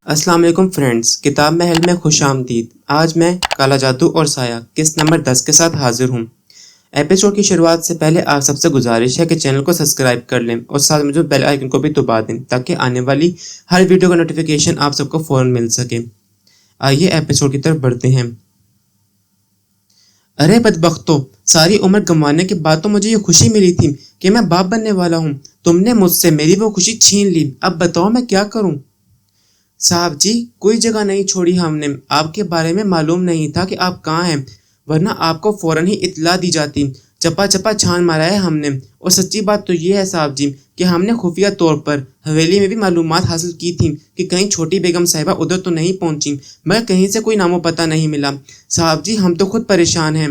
السلام علیکم فرینڈز، کتاب محل میں خوش آمدید۔ آج میں کالا جادو اور سایہ قسط نمبر 10 کے ساتھ حاضر ہوں۔ ایپیسوڈ کی شروعات سے پہلے آپ سب سے گزارش ہے کہ چینل کو سبسکرائب کر لیں اور ساتھ میں جو بیل آئیکن کو بھی دبا دیں تاکہ آنے والی ہر ویڈیو کا نوٹیفیکیشن آپ سب کو فوراً مل سکے۔ آئیے ایپیسوڈ کی طرف بڑھتے ہیں۔ ارے بدبختو، ساری عمر گنوانے کے بعد تو مجھے یہ خوشی ملی تھی کہ میں باپ بننے والا ہوں۔ تم نے مجھ سے میری وہ خوشی چھین لی۔ اب بتاؤ میں کیا کروں؟ صاحب جی، کوئی جگہ نہیں چھوڑی ہم نے۔ آپ کے بارے میں معلوم نہیں تھا کہ آپ کہاں ہیں، ورنہ آپ کو فوراً ہی اطلاع دی جاتی۔ چپا چپا چھان مارا ہے ہم نے، اور سچی بات تو یہ ہے صاحب جی کہ ہم نے خفیہ طور پر حویلی میں بھی معلومات حاصل کی تھیں کہ کہیں چھوٹی بیگم صاحبہ ادھر تو نہیں پہنچی، مگر کہیں سے کوئی نام و پتہ نہیں ملا۔ صاحب جی ہم تو خود پریشان ہیں۔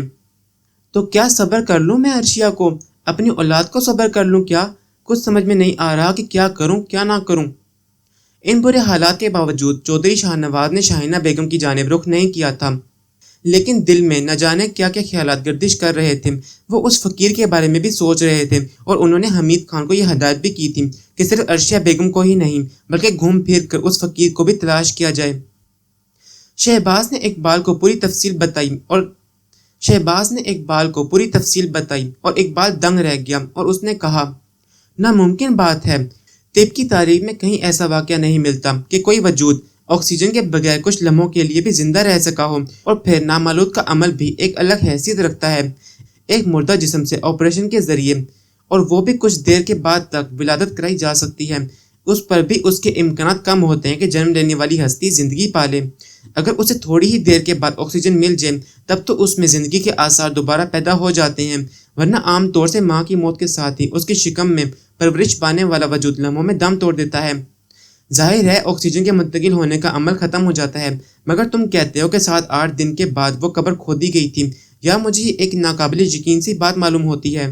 تو کیا صبر کر لوں میں عرشیہ کو، اپنی اولاد کو صبر کر لوں کیا؟ کچھ سمجھ میں نہیں آ رہا کہ کیا کروں کیا نہ کروں۔ ان برے حالات کے باوجود چودھری شاہ نواز نے شاہینہ بیگم کی جانب رخ نہیں کیا تھا، لیکن دل میں نہ جانے کیا کیا خیالات گردش کر رہے تھے۔ وہ اس فقیر کے بارے میں بھی سوچ رہے تھے، اور انہوں نے حمید خان کو یہ ہدایت بھی کی تھی کہ صرف عرشیہ بیگم کو ہی نہیں بلکہ گھوم پھر کر اس فقیر کو بھی تلاش کیا جائے۔ شہباز نے اقبال کو پوری تفصیل بتائی اور اقبال دنگ رہ گیا، اور اس نے کہا، ناممکن بات ہے، طب کی تاریخ میں کہیں ایسا واقعہ نہیں ملتا کہ کوئی وجود آکسیجن کے بغیر کچھ لمحوں کے لیے بھی زندہ رہ سکا ہو، اور پھر نامولود کا عمل بھی ایک الگ حیثیت رکھتا ہے۔ ایک مردہ جسم سے آپریشن کے ذریعے، اور وہ بھی کچھ دیر کے بعد تک ولادت کرائی جا سکتی ہے، اس پر بھی اس کے امکانات کم ہوتے ہیں کہ جنم لینے والی ہستی زندگی پالے۔ اگر اسے تھوڑی ہی دیر کے بعد آکسیجن مل جائے تب تو اس میں زندگی کے آثار دوبارہ پیدا ہو جاتے ہیں، ورنہ عام طور سے ماں کی موت کے ساتھ ہی اس کی شکم میں پرورش پانے والا وجود لمحوں میں دم توڑ دیتا ہے۔ ظاہر ہے آکسیجن کے منتقل ہونے کا عمل ختم ہو جاتا ہے، مگر تم کہتے ہو کہ 7-8 دن کے بعد وہ قبر کھودی گئی تھی، یا مجھے یہ ایک ناقابل یقین سی بات معلوم ہوتی ہے۔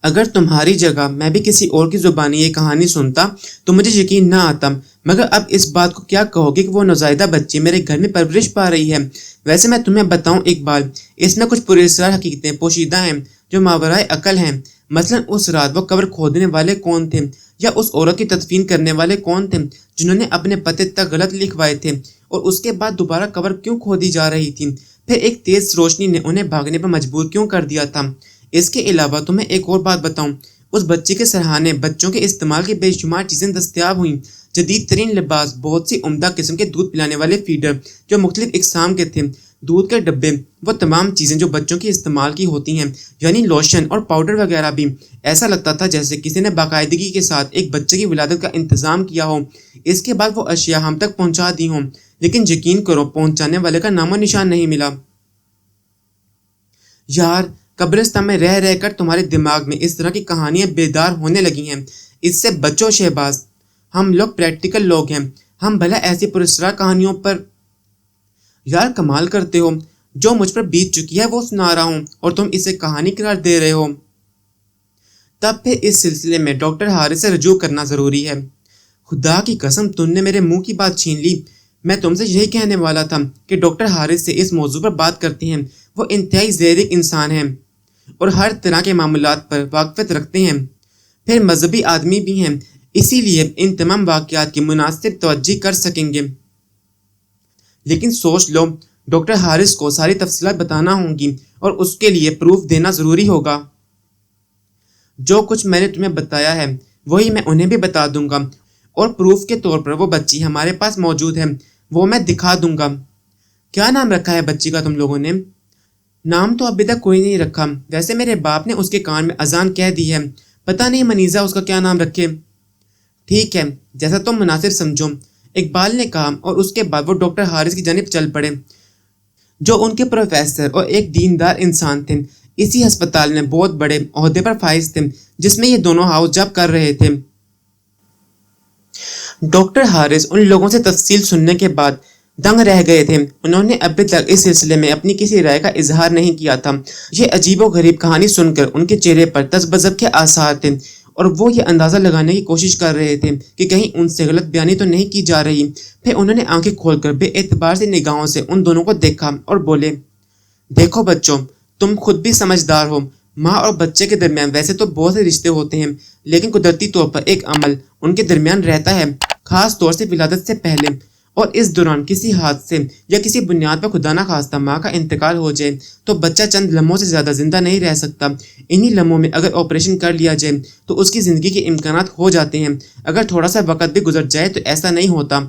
اگر تمہاری جگہ میں بھی کسی اور کی زبانی یہ کہانی سنتا تو مجھے یقین نہ آتا، مگر اب اس بات کو کیا کہو گے کہ وہ نوزائیدہ بچی میرے گھر میں پرورش پا رہی ہے۔ ویسے میں تمہیں بتاؤں اقبال، اس میں کچھ پراسرار حقیقتیں پوشیدہ ہیں جو ماورائے عقل ہیں۔ مثلاً اس رات وہ قبر کھودنے والے کون تھے، یا اس عورت کی تدفین کرنے والے کون تھے جنہوں نے اپنے پتے تک غلط لکھوائے تھے، اور اس کے بعد دوبارہ قبر کیوں کھودی جا رہی تھی، پھر ایک تیز روشنی نے انہیں بھاگنے پر مجبور کیوں کر دیا تھا۔ اس کے علاوہ تمہیں ایک اور بات بتاؤں، اس بچی کے سرہانے بچوں کے استعمال کی بے شمار چیزیں دستیاب ہوئیں، جدید ترین لباس، بہت سی عمدہ قسم کے دودھ پلانے والے فیڈر جو مختلف اقسام کے تھے، دودھ کے ڈبے، وہ تمام چیزیں جو بچوں کی استعمال کی ہوتی ہیں، یعنی لوشن اور پاؤڈر وغیرہ بھی۔ ایسا لگتا تھا جیسے کسی نے باقاعدگی کے ساتھ ایک بچے کی ولادت کا انتظام کیا ہو۔ اس کے بعد وہ اشیاء ہم تک پہنچا دی ہوں، لیکن یقین کرو پہنچانے والے کا نام و نشان نہیں ملا۔ یار، قبرستان میں رہ کر تمہارے دماغ میں اس طرح کی کہانیاں بیدار ہونے لگی ہیں۔ اس سے بچو شہباز، ہم لوگ پریکٹیکل لوگ ہیں، ہم بھلا ایسی پراسرار کہانیوں پر… یار کمال کرتے ہو، جو مجھ پر بیت چکی ہے وہ سنا رہا ہوں اور تم اسے کہانی قرار دے رہے ہو۔ تب پھر اس سلسلے میں ڈاکٹر حارث سے رجوع کرنا ضروری ہے۔ خدا کی قسم تم نے میرے منہ کی بات چھین لی۔ میں تم سے یہی کہنے والا تھا کہ ڈاکٹر حارث سے اس موضوع پر بات کرتے ہیں۔ وہ انتہائی زیرک انسان ہیں اور ہر طرح کے معاملات پر واقفیت رکھتے ہیں، پھر مذہبی آدمی بھی ہیں، اسی لیے ان تمام واقعات کی مناسب توجہ کر سکیں گے۔ لیکن سوچ لو، ڈاکٹر حارث کو ساری تفصیلات بتانا ہوں گی اور اس کے لیے پروف دینا ضروری ہوگا۔ جو کچھ میں نے تمہیں بتایا ہے وہی میں انہیں بھی بتا دوں گا، اور پروف کے طور پر وہ بچی ہمارے پاس موجود ہے، وہ میں دکھا دوں گا۔ کیا نام رکھا ہے بچی کا تم لوگوں نے؟ نام تو ابھی تک کوئی نہیں رکھا، ویسے میرے باپ نے اس کے کان میں اذان کہہ دی ہے، پتہ نہیں منیزہ اس کا کیا نام رکھے۔ ٹھیک ہے، جیسا تم مناسب سمجھو، اقبال نے کہا، اور اس کے بعد وہ ڈاکٹر حارث کی جانب چل پڑے، جو ان کے پروفیسر اور ایک دیندار انسان تھے۔ اسی ہسپتال میں بہت بڑے عہدے پر فائز تھے جس میں یہ دونوں ہاؤس جاب کر رہے تھے۔ ڈاکٹر حارث ان لوگوں سے تفصیل سننے کے بعد دنگ رہ گئے تھے۔ انہوں نے ابھی تک اس سلسلے میں اپنی کسی رائے کا اظہار نہیں کیا تھا۔ یہ عجیب و غریب کہانی سن کر ان کے چہرے پر تذبذب کے آثار تھے، اور وہ یہ اندازہ لگانے کی کوشش کر رہے تھے کہ کہیں ان سے غلط بیانی تو نہیں کی جا رہی۔ پھر انہوں نے آنکھیں کھول کر بے اعتبار سے نگاہوں سے ان دونوں کو دیکھا اور بولے، دیکھو بچوں، تم خود بھی سمجھدار ہو، ماں اور بچے کے درمیان ویسے تو بہت سے رشتے ہوتے ہیں، لیکن قدرتی طور پر ایک عمل ان کے درمیان رہتا ہے، خاص طور سے ولادت سے پہلے اور اس دوران کسی حادثے یا کسی بنیاد پر خدا نخواستہ ماں کا انتقال ہو جائے تو بچہ چند لمحوں سے زیادہ زندہ نہیں رہ سکتا۔ انہی لمحوں میں اگر آپریشن کر لیا جائے تو اس کی زندگی کے امکانات ہو جاتے ہیں۔ اگر تھوڑا سا وقت بھی گزر جائے تو ایسا نہیں ہوتا۔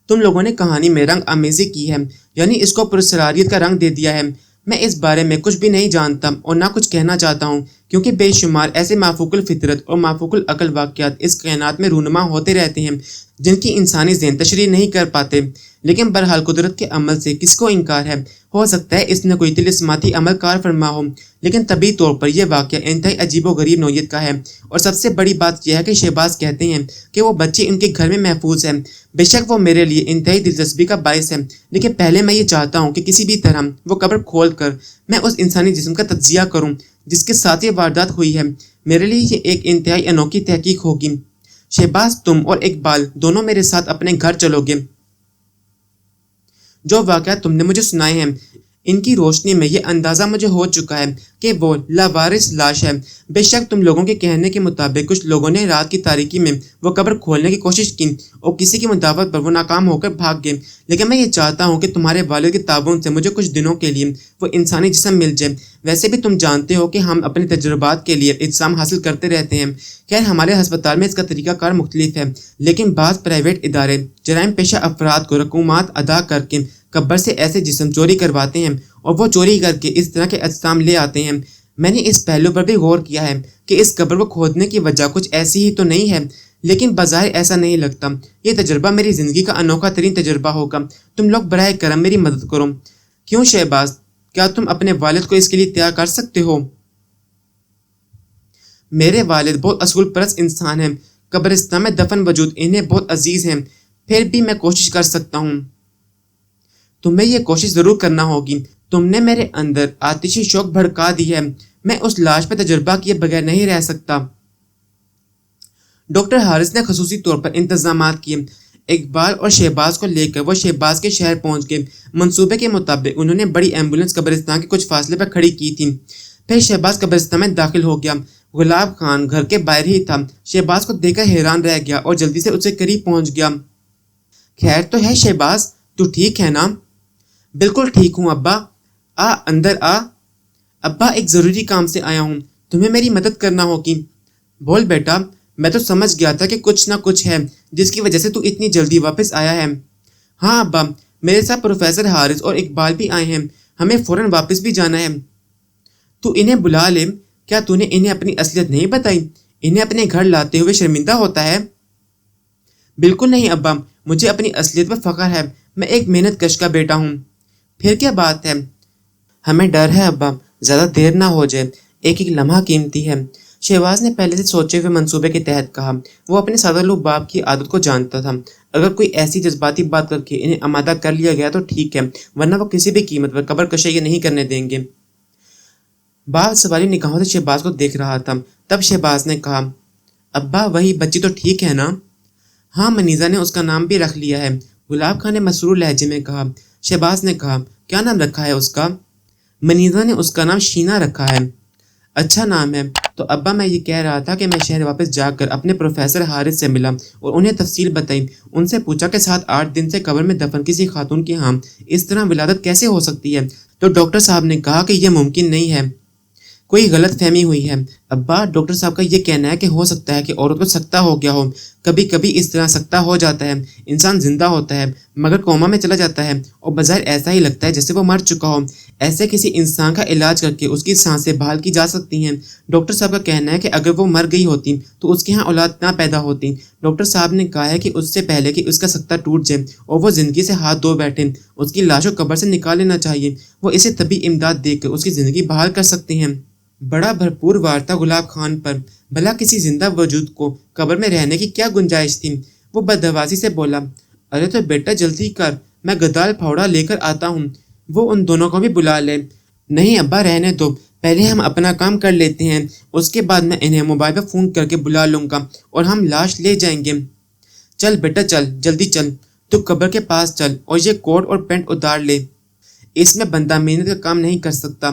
تم لوگوں نے کہانی میں رنگ آمیزی کی ہے، یعنی اس کو پراسراریت کا رنگ دے دیا ہے۔ میں اس بارے میں کچھ بھی نہیں جانتا اور نہ کچھ کہنا چاہتا ہوں، کیونکہ بے شمار ایسے مافوق الفطرت اور مافوق العقل واقعات اس کائنات میں رونما ہوتے رہتے ہیں جن کی انسانی ذہن تشریح نہیں کر پاتے، لیکن بہرحال قدرت کے عمل سے کس کو انکار ہے؟ ہو سکتا ہے اس نے کوئی طلسماتی عمل کار فرما ہو، لیکن طبی طور پر یہ واقعہ انتہائی عجیب و غریب نوعیت کا ہے۔ اور سب سے بڑی بات یہ ہے کہ شہباز کہتے ہیں کہ وہ بچی ان کے گھر میں محفوظ ہے۔ بے شک وہ میرے لیے انتہائی دلچسپی کا باعث ہے، لیکن پہلے میں یہ چاہتا ہوں کہ کسی بھی طرح وہ قبر کھول کر میں اس انسانی جسم کا تجزیہ کروں جس کے ساتھ یہ واردات ہوئی ہے۔ میرے لیے یہ ایک انتہائی انوکھی تحقیق ہوگی۔ شہباز، تم اور اقبال دونوں میرے ساتھ اپنے گھر چلو گے۔ جو واقعات تم نے مجھے سنائے ہیں ان کی روشنی میں یہ اندازہ مجھے ہو چکا ہے کہ وہ لاوارث لاش ہے۔ بے شک تم لوگوں کے کہنے کے مطابق کچھ لوگوں نے رات کی تاریکی میں وہ قبر کھولنے کی کوشش کی اور کسی کی مدافعت پر وہ ناکام ہو کر بھاگ گئے، لیکن میں یہ چاہتا ہوں کہ تمہارے والد کے تعاون سے مجھے کچھ دنوں کے لیے وہ انسانی جسم مل جائے۔ ویسے بھی تم جانتے ہو کہ ہم اپنے تجربات کے لیے اجسام حاصل کرتے رہتے ہیں۔ خیر، ہمارے ہسپتال میں اس کا طریقہ کار مختلف ہے، لیکن بعض پرائیویٹ ادارے جرائم پیشہ افراد کو رقومات ادا کر کے قبر سے ایسے جسم چوری کرواتے ہیں اور وہ چوری کر کے اس طرح کے اجسام لے آتے ہیں۔ میں نے اس پہلو پر بھی غور کیا ہے کہ اس قبر کو کھودنے کی وجہ کچھ ایسی ہی تو نہیں ہے، لیکن بظاہر ایسا نہیں لگتا۔ یہ تجربہ میری زندگی کا انوکھا ترین تجربہ ہوگا۔ تم لوگ براہ کرم میری مدد کرو۔ کیوں شہباز، کیا تم اپنے والد کو اس کے لیے تیار کر سکتے ہو؟ میرے والد بہت اصول پرست انسان ہیں، قبرستان میں دفن وجود انہیں بہت عزیز ہیں، پھر بھی میں کوشش کر سکتا ہوں۔ تمہیں یہ کوشش ضرور کرنا ہوگی۔ تم نے میرے اندر آتشی شوق بھڑکا دی ہے۔ میں اس لاش پہ تجربہ کیے بغیر نہیں رہ سکتا۔ ڈاکٹر حارث نے خصوصی طور پر انتظامات کیے۔ اقبال اور شہباز کو لے کر وہ شہباز کے شہر پہنچ گئے۔ منصوبے کے مطابق انہوں نے بڑی ایمبولینس قبرستان کے کچھ فاصلے پر کھڑی کی تھی۔ پھر شہباز قبرستان میں داخل ہو گیا۔ گلاب خان گھر کے باہر ہی تھا۔ شہباز کو دیکھ کر حیران رہ گیا اور جلدی سے اس کے قریب پہنچ گیا۔ خیر تو ہے شہباز، تو ٹھیک ہے نا؟ بالکل ٹھیک ہوں ابا، آ اندر آ۔ ابا، ایک ضروری کام سے آیا ہوں، تمہیں میری مدد کرنا ہوگی۔ بول بیٹا، میں تو سمجھ گیا تھا کہ کچھ نہ کچھ ہے جس کی وجہ سے تو اتنی جلدی واپس آیا ہے۔ ہاں ابا، میرے ساتھ پروفیسر حارث اور اقبال بھی آئے ہیں، ہمیں فوراً واپس بھی جانا ہے۔ تو انہیں بلا لے۔ کیا تو نے انہیں اپنی اصلیت نہیں بتائی؟ انہیں اپنے گھر لاتے ہوئے شرمندہ ہوتا ہے؟ بالکل نہیں ابا، مجھے اپنی اصلیت پر فخر ہے، میں ایک محنت کش کا بیٹا ہوں۔ پھر کیا بات ہے؟ ہمیں ڈر ہے ابا، زیادہ دیر نہ ہو جائے، ایک ایک لمحہ قیمتی ہے۔ شہباز نے پہلے سے سوچے ہوئے منصوبے کے تحت کہا۔ وہ اپنے سادہ لوح باپ کی عادت کو جانتا تھا، اگر کوئی ایسی جذباتی بات کر کے انہیں آمادہ کر لیا گیا تو ٹھیک ہے، ورنہ وہ کسی بھی قیمت پر قبر کشائی نہیں کرنے دیں گے۔ باپ سوالی نگاہوں سے شہباز کو دیکھ رہا تھا۔ تب شہباز نے کہا، ابا وہی بچی تو ٹھیک ہے نا؟ ہاں، منیزا نے اس کا نام بھی رکھ لیا ہے، گلاب خان نے مسرور لہجے میں کہا۔ شہباز نے کہا، کیا نام رکھا ہے اس کا؟ منیزا نے اس کا نام شینا رکھا ہے۔ اچھا نام ہے۔ تو ابا میں یہ کہہ رہا تھا کہ میں شہر واپس جا کر اپنے پروفیسر حارث سے ملا اور انہیں تفصیل بتائی۔ ان سے پوچھا کہ 7-8 دن سے قبر میں دفن کسی خاتون کے ہاں اس طرح ولادت کیسے ہو سکتی ہے؟ تو ڈاکٹر صاحب نے کہا کہ یہ ممکن نہیں ہے، کوئی غلط فہمی ہوئی ہے۔ ابا، ڈاکٹر صاحب کا یہ کہنا ہے کہ ہو سکتا ہے کہ عورت کو سکتہ ہو گیا ہو، کبھی کبھی اس طرح سکتہ ہو جاتا ہے، انسان زندہ ہوتا ہے مگر کوما میں چلا جاتا ہے اور بظاہر ایسا ہی لگتا ہے جیسے وہ مر چکا ہو۔ ایسے کسی انسان کا علاج کر کے اس کی سانسیں بحال کی جا سکتی ہیں۔ ڈاکٹر صاحب کا کہنا ہے کہ اگر وہ مر گئی ہوتی تو اس کے ہاں اولاد نہ پیدا ہوتی۔ ڈاکٹر صاحب نے کہا ہے کہ اس سے پہلے کہ اس کا سکتہ ٹوٹ جائے اور وہ زندگی سے ہاتھ دھو بیٹھے، اس کی لاش کو قبر سے نکال لینا چاہیے، وہ اسے طبی امداد دے کر اس کی زندگی بحال کر سکتے ہیں۔ بڑا بھرپور وار تھا گلاب خان پر، بھلا کسی زندہ وجود کو قبر میں رہنے کی کیا گنجائش تھی؟ وہ بدحواسی سے بولا، ارے تو بیٹا جلدی کر، میں گدال پھاوڑا لے کر آتا ہوں، وہ ان دونوں کو بھی بلا لے۔ نہیں ابا، رہنے دو، پہلے ہم اپنا کام کر لیتے ہیں، اس کے بعد میں انہیں موبائل پر فون کر کے بلا لوں گا اور ہم لاش لے جائیں گے۔ چل بیٹا چل، جلدی چل، تو قبر کے پاس چل اور یہ کوٹ اور پینٹ اتار لے، اس میں بندہ محنت کا کام نہیں کر سکتا۔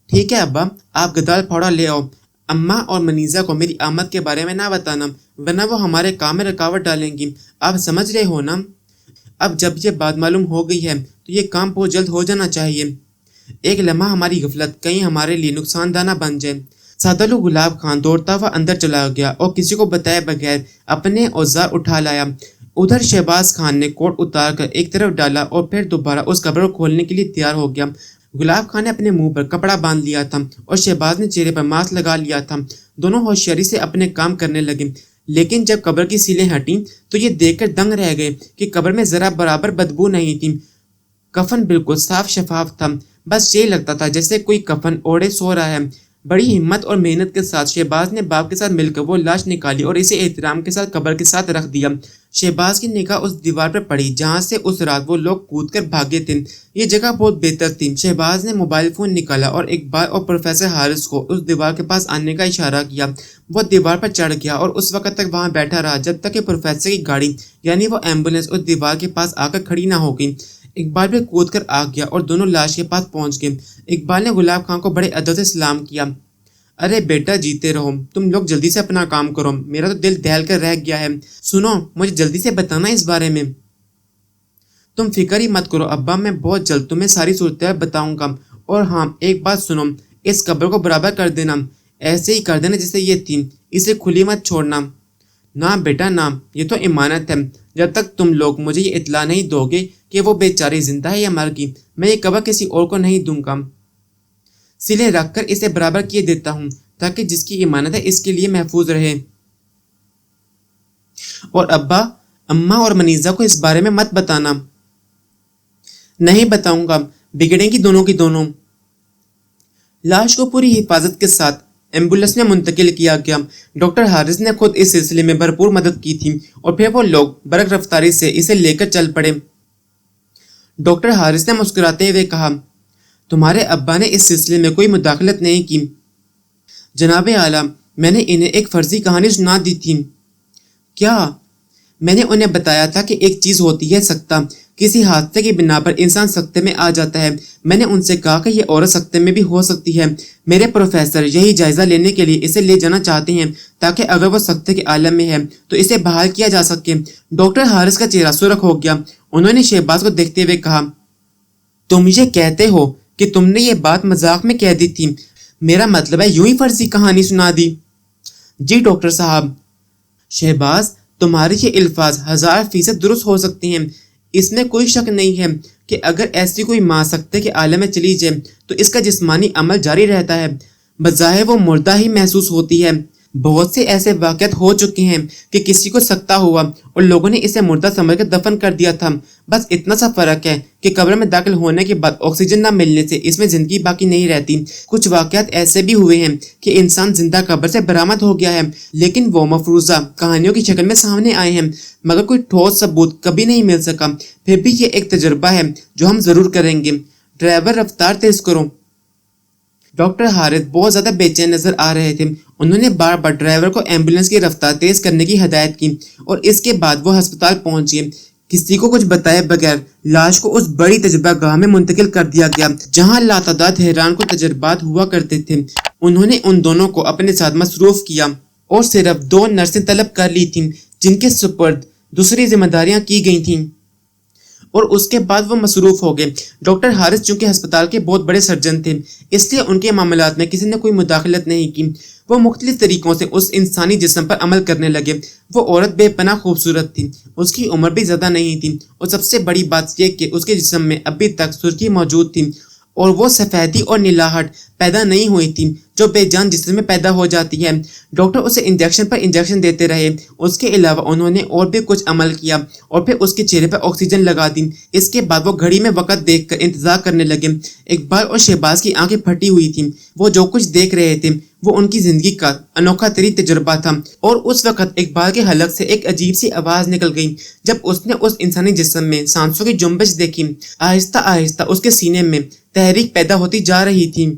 ٹھیک ہے ابا، آپ گدال پھاوڑا لے آؤ، اماں اور منیزہ کو میری آمد کے بارے میں نہ بتانا، ورنہ وہ ہمارے کام میں رکاوٹ ڈالیں گی۔ آپ سمجھ رہے ہو نا؟ اب جب یہ بات معلوم ہو گئی ہے تو یہ کام بہت جلد ہو جانا چاہیے۔ ایک لمحہ ہماری غفلت کہیں ہمارے لیے نقصان دہ نہ بن جائے۔ سادالو گلاب خان دوڑتا ہوا اندر چلا گیا اور کسی کو بتائے بغیر اپنے اوزار اٹھا لایا۔ ادھر شہباز خان نے کوٹ اتار کر ایک طرف ڈالا اور پھر دوبارہ اس قبر کو کھولنے کے لیے تیار ہو گیا۔ گلاب خان نے اپنے منہ پر کپڑا باندھ لیا تھا اور شہباز نے چہرے پر ماسک لگا لیا تھا۔ دونوں ہوشیاری سے اپنے کام کرنے لگے، لیکن جب قبر کی سیلیں ہٹیں تو یہ دیکھ کر دنگ رہ گئے کہ قبر میں ذرا برابر بدبو نہیں تھی۔ کفن بالکل صاف شفاف تھا، بس یہ لگتا تھا جیسے کوئی کفن اوڑھے سو رہا ہے۔ بڑی ہمت اور محنت کے ساتھ شہباز نے باپ کے ساتھ مل کر وہ لاش نکالی اور اسے احترام کے ساتھ قبر کے ساتھ رکھ دیا۔ شہباز کی نگاہ اس دیوار پر پڑی جہاں سے اس رات وہ لوگ کود کر بھاگے تھے۔ یہ جگہ بہت بہتر تھی۔ شہباز نے موبائل فون نکالا اور اقبال اور پروفیسر حارث کو اس دیوار کے پاس آنے کا اشارہ کیا۔ وہ دیوار پر چڑھ گیا اور اس وقت تک وہاں بیٹھا رہا جب تک کہ پروفیسر کی گاڑی یعنی وہ ایمبولینس اس دیوار کے پاس آ کر کھڑی نہ ہو گئی۔ اقبال بھی کود کر آ گیا اور دونوں لاش کے پاس پہنچ گئے۔ اقبال نے گلاب خان کو بڑے ادب سے سلام کیا۔ ارے بیٹا جیتے رہو، تم لوگ جلدی سے اپنا کام کرو، میرا تو دل دہل کر رہ گیا ہے۔ سنو، مجھے جلدی سے بتانا اس بارے میں۔ تم فکر ہی مت کرو ابا، میں بہت جلد تمہیں ساری صورتحال بتاؤں گا۔ اور ہاں ایک بات سنو، اس قبر کو برابر کر دینا، ایسے ہی کر دینا جیسے یہ تھی، اسے کھلی مت چھوڑنا۔ نہ بیٹا نہ، یہ تو امانت ہے، جب تک تم لوگ مجھے یہ اطلاع نہیں دو گے کہ وہ بیچاری زندہ ہے یا مر گئی، میں یہ قبر کسی اور کو نہیں دوں گا۔ سلے رکھ کر اسے برابر کیے دیتا ہوں تاکہ جس کی امانت ہے اس کے لیے محفوظ رہے۔ اور ابا، اماں اور منیزہ کو اس بارے میں مت بتانا۔ نہیں بتاؤں گا، بگڑیں گی دونوں کی دونوں۔ لاش کو پوری حفاظت کے ساتھ ایمبولینس میں منتقل کیا گیا۔ ڈاکٹر حارث نے خود اس سلسلے میں بھرپور مدد کی تھی اور پھر وہ لوگ برق رفتاری سے اسے لے کر چل پڑے۔ ڈاکٹر حارث نے مسکراتے ہوئے کہا، تمہارے ابا نے اس سلسلے میں کوئی مداخلت نہیں کی؟ جناب اعلیٰ، میں نے انہیں ایک فرضی کہانی سنا دی تھی۔ کیا؟ میں نے انہیں بتایا تھا کہ ایک چیز ہوتی ہے سکتہ، کسی حادثے کی بنا پر انسان سکتے میں آ جاتا ہے۔ میں نے ان سے کہا کہ یہ عورت سکتے میں بھی ہو سکتی ہے۔ میرے پروفیسر یہی جائزہ لینے کے لیے اسے لے جانا چاہتے ہیں تاکہ اگر وہ سکتے کے عالم میں ہے تو اسے بحال کیا جا سکے۔ ڈاکٹر حارث کا چہرہ سرخ ہو گیا۔ انہوں نے شہباز کو دیکھتے ہوئے کہا، تم یہ کہتے ہو کہ تم نے یہ بات مذاق میں کہہ دی تھی؟ میرا مطلب ہے یوں ہی فرضی کہانی سنا دی؟ جی ڈاکٹر صاحب۔ شہباز، تمہارے یہ الفاظ 1000% درست ہو سکتے ہیں، اس میں کوئی شک نہیں ہے کہ اگر ایسی کوئی ماں سکتے کے عالم میں چلی جائے تو اس کا جسمانی عمل جاری رہتا ہے، بظاہر وہ مردہ ہی محسوس ہوتی ہے۔ بہت سے ایسے واقعات ہو چکے ہیں کہ کسی کو سکتہ ہوا اور لوگوں نے اسے مردہ سمجھ کر دفن کر دیا تھا۔ بس اتنا سا فرق ہے کہ قبر میں داخل ہونے کے بعد آکسیجن نہ ملنے سے اس میں زندگی باقی نہیں رہتی۔ کچھ واقعات ایسے بھی ہوئے ہیں کہ انسان زندہ قبر سے برآمد ہو گیا ہے، لیکن وہ مفروضہ کہانیوں کی شکل میں سامنے آئے ہیں، مگر کوئی ٹھوس ثبوت کبھی نہیں مل سکا۔ پھر بھی یہ ایک تجربہ ہے جو ہم ضرور کریں گے۔ ڈرائیور رفتار تیز کرو۔ ڈاکٹر حارث بہت زیادہ بے چین نظر آ رہے تھے۔ انہوں نے بار بار ڈرائیور کو ایمبولینس کی رفتار تیز کرنے کی ہدایت کی اور اس کے بعد وہ ہسپتال پہنچ گئے۔ کسی کو کچھ بتائے بغیر لاش کو اس بڑی تجربہ گاہ میں منتقل کر دیا گیا جہاں لاتعداد حیران کن تجربات ہوا کرتے تھے۔ انہوں نے ان دونوں کو اپنے ساتھ مصروف کیا اور صرف 2 نرسیں طلب کر لی تھیں جن کے سپرد دوسری ذمہ داریاں کی گئی تھیں، اور اس کے بعد وہ مصروف ہو گئے۔ ڈاکٹر حارث چونکہ ہسپتال کے بہت بڑے سرجن تھے، اس لیے ان کے معاملات میں کسی نے کوئی مداخلت نہیں کی۔ وہ مختلف طریقوں سے اس انسانی جسم پر عمل کرنے لگے۔ وہ عورت بے پناہ خوبصورت تھی، اس کی عمر بھی زیادہ نہیں تھی، اور سب سے بڑی بات یہ کہ اس کے جسم میں ابھی تک سرخی موجود تھی اور وہ سفیدی اور نیلاہٹ پیدا نہیں ہوئی تھی جو بے جان جسم میں پیدا ہو جاتی ہے۔ ڈاکٹر اسے انجیکشن پر انجیکشن دیتے رہے۔ اس کے علاوہ انہوں نے اور بھی کچھ عمل کیا اور پھر اس کے چہرے پر آکسیجن لگا دی۔ اس کے بعد وہ گھڑی میں وقت دیکھ کر انتظار کرنے لگے۔ اقبال اور شہباز کی آنکھیں پھٹی ہوئی تھیں۔ وہ جو کچھ دیکھ رہے تھے وہ ان کی زندگی کا انوکھا ترین تجربہ تھا، اور اس وقت اقبال کے حلق سے ایک عجیب سی آواز نکل گئی جب اس نے اس انسانی جسم میں سانسوں کی جنبش دیکھی۔ آہستہ آہستہ اس کے سینے میں تحریک پیدا ہوتی جا رہی تھی۔